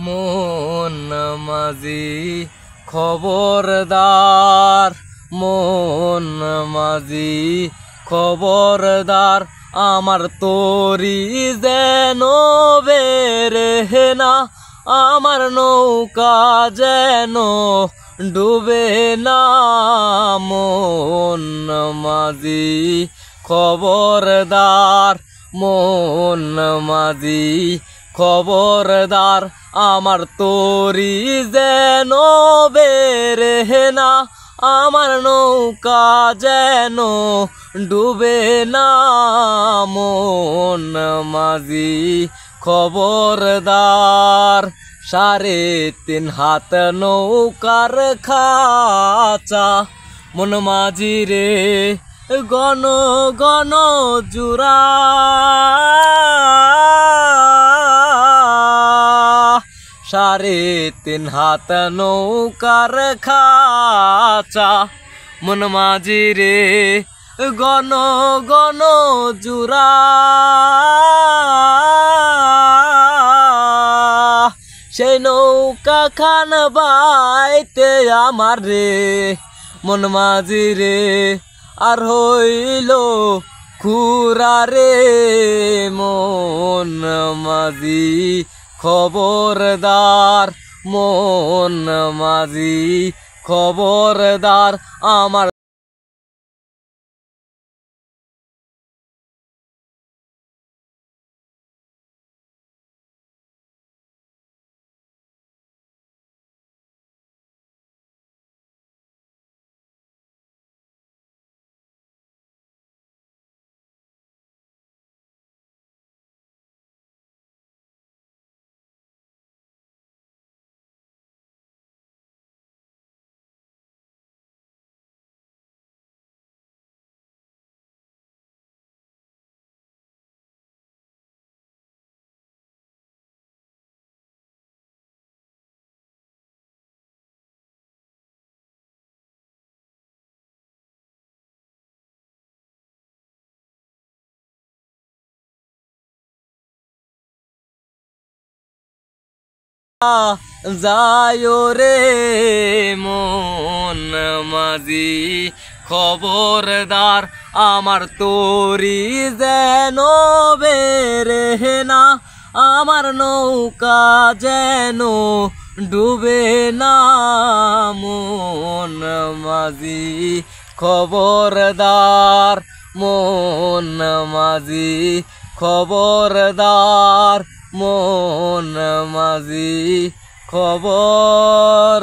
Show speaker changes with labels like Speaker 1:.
Speaker 1: মন মাঝি খবরদার, মন মাঝি খবরদার, আমার তরি যেন বেরে না, আমার নৌকা যেন ডুবে না। মন মাঝি খবরদার, মন মাঝি খবরদার, আমার তরি যেন বেরে না, আমার নৌকা যেন ডুবে না। মন মাঝি খবরদার, 3.5 হাত নৌকার খাঁচা, মন মাঝি রে গণ গণ জুরা। 3.5 হাত নৌকার খাঁচা, মন মাঝি রে গণ গণ জুরা। সেই নৌকা খান বাইতে আমার রে মন মাঝি রে আর হইল খুরা রে। মন মাঝি খবরদার, মন মাঝি খবরদার, আমার যায় রে মন মাঝি খবরদার, আমার তরি যেন বেরে না, আমার নৌকা যেন ডুবে না। মন মাঝি খবরদার, মন মাঝি খবরদার, মন মাঝি খবরদার।